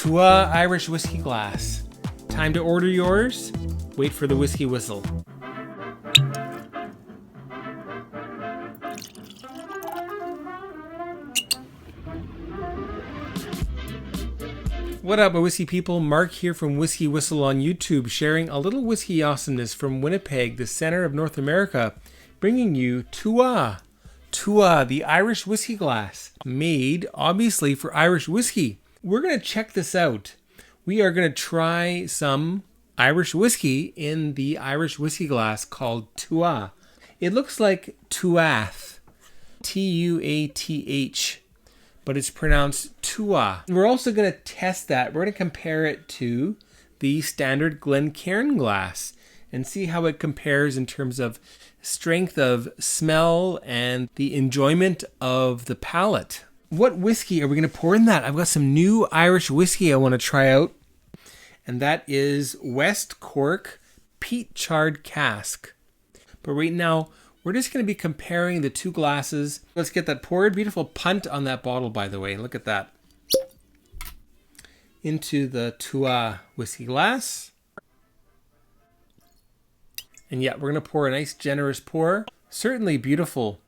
Túath Irish whiskey glass. Time to order yours. Wait for the whiskey whistle. What up, my whiskey people? Mark here from WhiskyWhistle on YouTube, sharing a little whiskey awesomeness from Winnipeg, the center of North America, bringing you Túath. Túath, the Irish whiskey glass, made obviously for Irish whiskey. We're going to check this out. We are going to try some Irish whiskey in the Irish whiskey glass called Túath. It looks like Túath, Tuath, but it's pronounced Túath. We're also going to test that. We're going to compare it to the standard Glencairn glass and see how it compares in terms of strength of smell and the enjoyment of the palate. What whiskey are we going to pour in that? I've got some new Irish whiskey I want to try out, and that is West Cork Peat Charred Cask. But right now, we're just going to be comparing the two glasses. Let's get that poured. Beautiful punt on that bottle, by the way. Look at that. Into the Túath whiskey glass. And yeah, we're going to pour a nice generous pour. Certainly beautiful.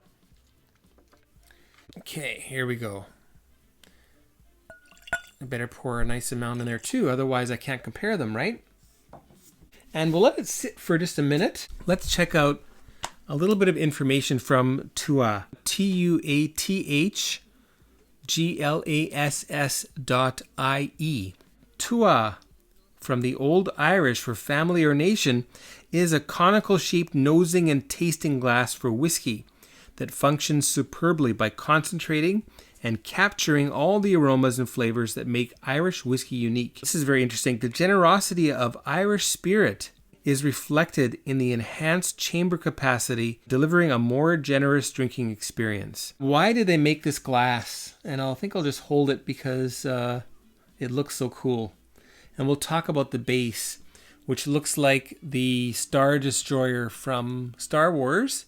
Okay, here we go. I better pour a nice amount in there too, otherwise I can't compare them, right? And we'll let it sit for just a minute. Let's check out a little bit of information from Túath. TUATHGLASS.IE. Túath, from the Old Irish for family or nation, is a conical shaped nosing and tasting glass for whiskey that functions superbly by concentrating and capturing all the aromas and flavors that make Irish whiskey unique. This is very interesting. The generosity of Irish spirit is reflected in the enhanced chamber capacity, delivering a more generous drinking experience. Why did they make this glass? And I think I'll just hold it because it looks so cool. And we'll talk about the base, which looks like the Star Destroyer from Star Wars.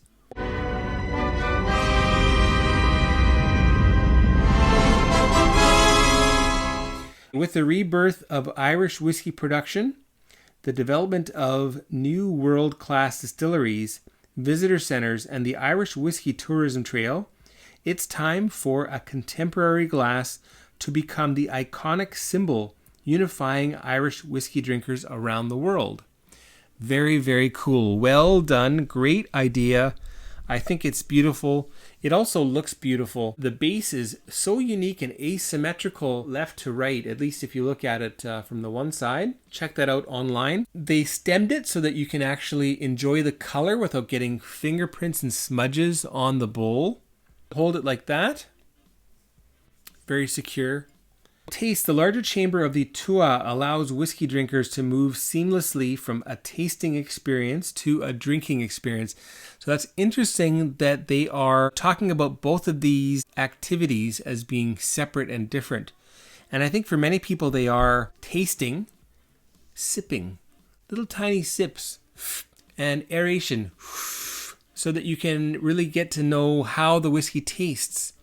With the rebirth of Irish whiskey production, the development of new world-class distilleries, visitor centers, and the Irish whiskey tourism trail, it's time for a contemporary glass to become the iconic symbol unifying Irish whiskey drinkers around the world. Very, very cool. Well done. Great idea. I think it's beautiful. It also looks beautiful. The base is so unique and asymmetrical left to right, at least if you look at it from the one side. Check that out online. They stemmed it so that you can actually enjoy the color without getting fingerprints and smudges on the bowl. Hold it like that. Very secure. Taste. The larger chamber of the Túath allows whiskey drinkers to move seamlessly from a tasting experience to a drinking experience. So that's interesting that they are talking about both of these activities as being separate and different. And I think for many people they are tasting, sipping, little tiny sips, and aeration, so that you can really get to know how the whiskey tastes.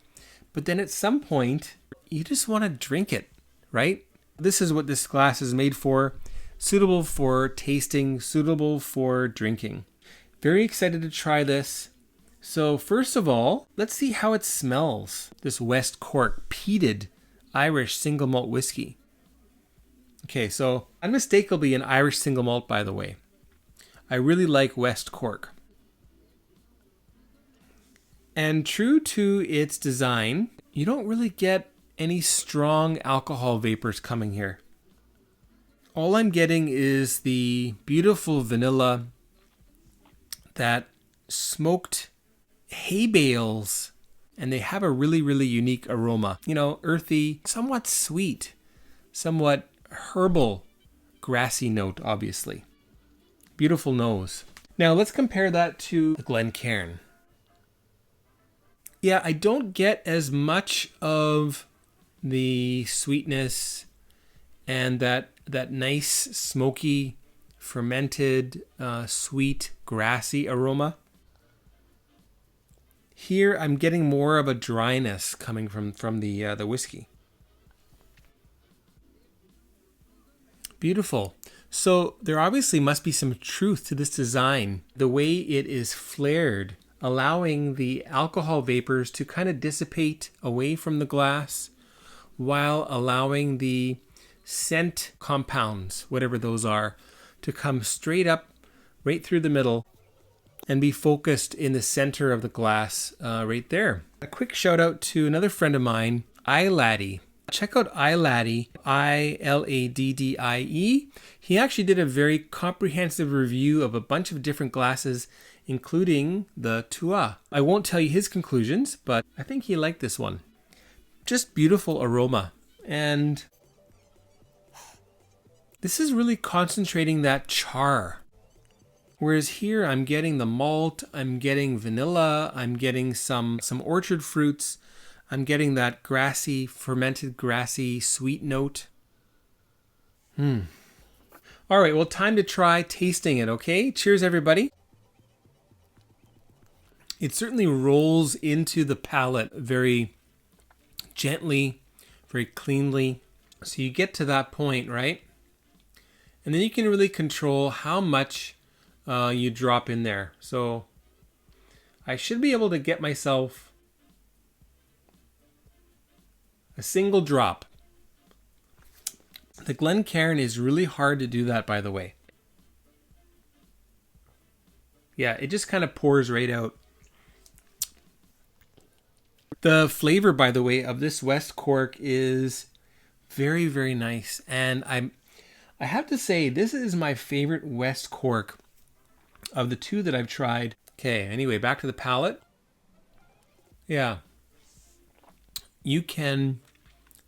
But then at some point, you just want to drink it, right? This is what this glass is made for. Suitable for tasting, suitable for drinking. Very excited to try this. So first of all, let's see how it smells. This West Cork peated Irish single malt whiskey. Okay, so unmistakably an Irish single malt, by the way. I really like West Cork. And true to its design, you don't really get any strong alcohol vapors coming here. All I'm getting is the beautiful vanilla, that smoked hay bales, and they have a really, really unique aroma. You know, earthy, somewhat sweet, somewhat herbal, grassy note, obviously. Beautiful nose. Now let's compare that to the Glencairn. Yeah, I don't get as much of the sweetness and that nice smoky fermented sweet grassy aroma. Here I'm getting more of a dryness coming from the whiskey. Beautiful. So there obviously must be some truth to this design. The way it is flared, allowing the alcohol vapors to kind of dissipate away from the glass while allowing the scent compounds, whatever those are, to come straight up, right through the middle, and be focused in the center of the glass right there. A quick shout out to another friend of mine, iLaddie. Check out iLaddie, Iladdie. He actually did a very comprehensive review of a bunch of different glasses, including the Túath. I won't tell you his conclusions, but I think he liked this one. Just beautiful aroma. And this is really concentrating that char. Whereas here I'm getting the malt, I'm getting vanilla, I'm getting some orchard fruits, I'm getting that grassy, fermented grassy sweet note. All right, well, time to try tasting it, okay? Cheers, everybody. It certainly rolls into the palate very gently, very cleanly. So you get to that point, right? And then you can really control how much you drop in there. So I should be able to get myself a single drop. The Glencairn is really hard to do that, by the way. Yeah, it just kind of pours right out. The flavor, by the way, of this West Cork is very, very nice. And I have to say, this is my favorite West Cork of the two that I've tried. Okay, anyway, back to the palate. Yeah. You can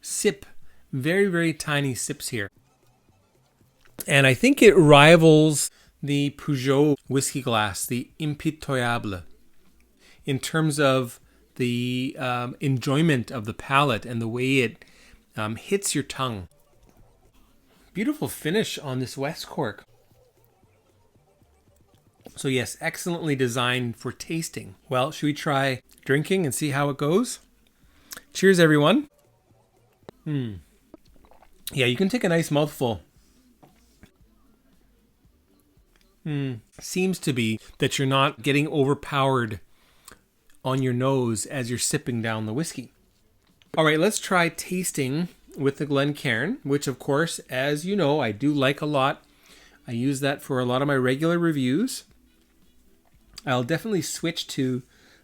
sip very, very tiny sips here. And I think it rivals the Peugeot whiskey glass, the Impitoyable, in terms of the enjoyment of the palate and the way it hits your tongue. Beautiful finish on this West Cork. So yes, excellently designed for tasting. Well, should we try drinking and see how it goes? Cheers, everyone. Yeah, you can take a nice mouthful. Seems to be that you're not getting overpowered on your nose as you're sipping down the whiskey. All right, let's try tasting with the Glencairn, which of course, as you know, I do like a lot. I use that for a lot of my regular reviews. I'll definitely switch to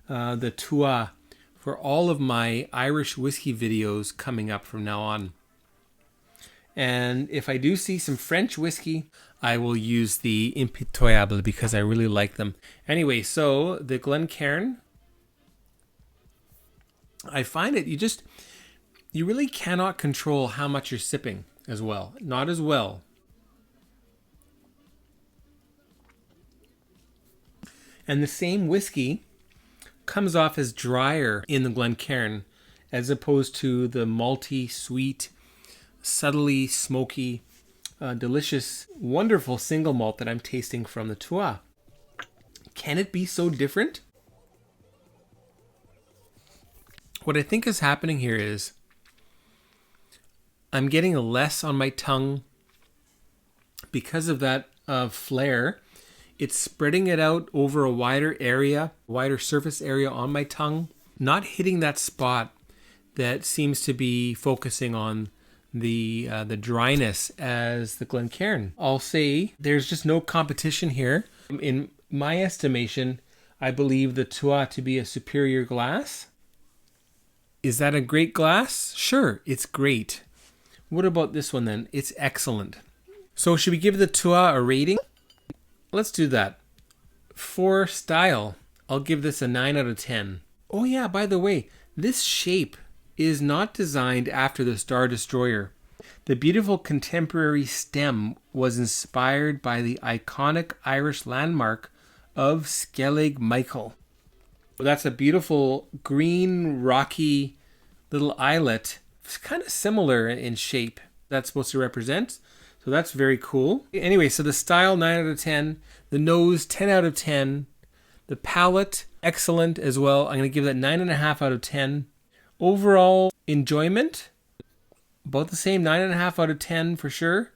the Túath for all of my Irish whiskey videos coming up from now on. And if I do see some French whiskey, I will use the Impitoyable because I really like them. Anyway, so the Glencairn, I find it, you really cannot control how much you're sipping as well. Not as well. And the same whiskey comes off as drier in the Glencairn as opposed to the malty, sweet, subtly smoky, delicious, wonderful single malt that I'm tasting from the Túath. Can it be so different? What I think is happening here is I'm getting less on my tongue because of that flair. It's spreading it out over a wider area, wider surface area on my tongue, not hitting that spot that seems to be focusing on the dryness as the Glencairn. I'll say there's just no competition here. In my estimation, I believe the Túath to be a superior glass. Is that a great glass? Sure, it's great. What about this one then? It's excellent. So should we give the Túath a rating? Let's do that. For style, I'll give this a 9 out of 10. Oh yeah, by the way, this shape is not designed after the Star Destroyer. The beautiful contemporary stem was inspired by the iconic Irish landmark of Skellig Michael. That's a beautiful green, rocky little islet. It's kind of similar in shape. That's supposed to represent. So that's very cool. Anyway, so the style, 9 out of 10. The nose, 10 out of 10. The palate, excellent as well. I'm going to give that 9.5 out of 10. Overall enjoyment, about the same, 9.5 out of 10 for sure.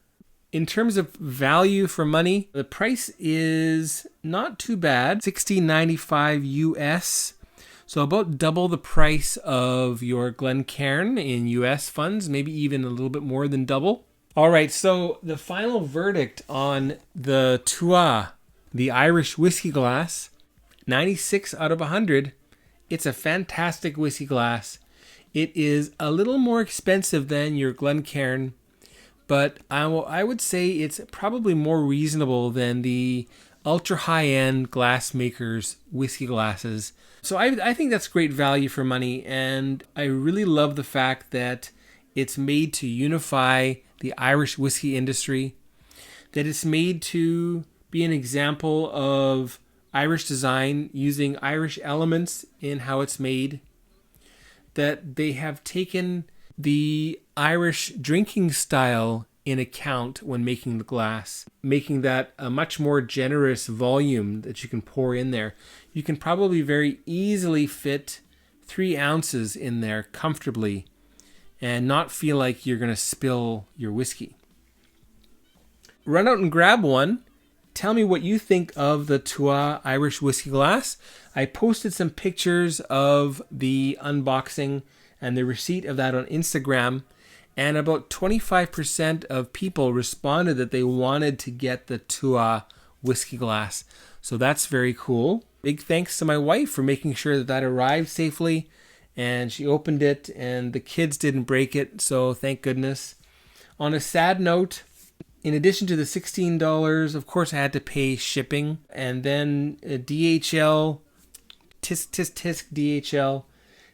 In terms of value for money, the price is not too bad, $16.95 US. So about double the price of your Glencairn in US funds, maybe even a little bit more than double. All right, so the final verdict on the Túath, the Irish whiskey glass, 96 out of 100. It's a fantastic whiskey glass. It is a little more expensive than your Glencairn, but I would say it's probably more reasonable than the ultra high-end glass makers' whiskey glasses. So I think that's great value for money, and I really love the fact that it's made to unify the Irish whiskey industry, that it's made to be an example of Irish design using Irish elements in how it's made, that they have taken the Irish drinking style in account when making the glass, making that a much more generous volume that you can pour in there. You can probably very easily fit 3 ounces in there comfortably and not feel like you're going to spill your whiskey. Run out and grab one. Tell me what you think of the Túath Irish whiskey glass. I posted some pictures of the unboxing and the receipt of that on Instagram, and about 25% of people responded that they wanted to get the Túath whiskey glass. So that's very cool. Big thanks to my wife for making sure that arrived safely, and she opened it and the kids didn't break it, so thank goodness. On a sad note, in addition to the $16, of course, I had to pay shipping. And then DHL, tisk DHL,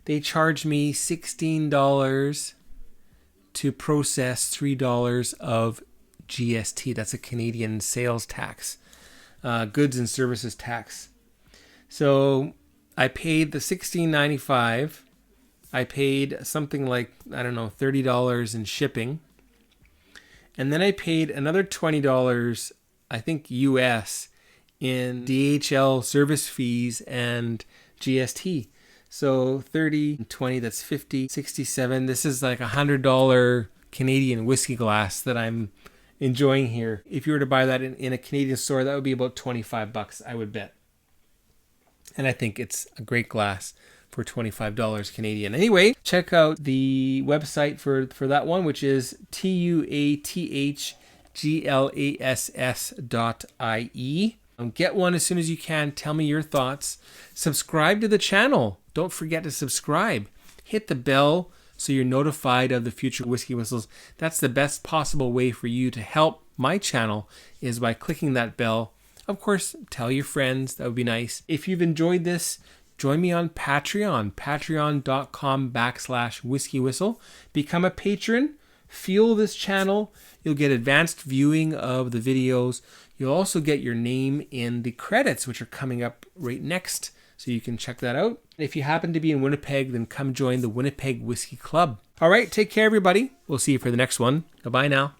they charged me $16 to process $3 of GST. That's a Canadian sales tax, goods and services tax. So I paid the $16.95. I paid something like, I don't know, $30 in shipping. And then I paid another $20, I think US, in DHL service fees and GST. So 30 and 20, that's 50, 67. This is like $100 Canadian whiskey glass that I'm enjoying here. If you were to buy that in a Canadian store, that would be about $25, I would bet. And I think it's a great glass for $25 Canadian. Anyway, check out the website for that one, which is tuathglass.ie. Get one as soon as you can. Tell me your thoughts. Subscribe to the channel. Don't forget to subscribe. Hit the bell so you're notified of the future Whiskey Whistles. That's the best possible way for you to help my channel, is by clicking that bell. Of course, tell your friends. That would be nice. If you've enjoyed this, join me on Patreon, patreon.com/WhiskyWhistle. Become a patron. Fuel this channel. You'll get advanced viewing of the videos. You'll also get your name in the credits, which are coming up right next, so you can check that out. If you happen to be in Winnipeg, then come join the Winnipeg Whiskey Club. All right, take care, everybody. We'll see you for the next one. Goodbye now.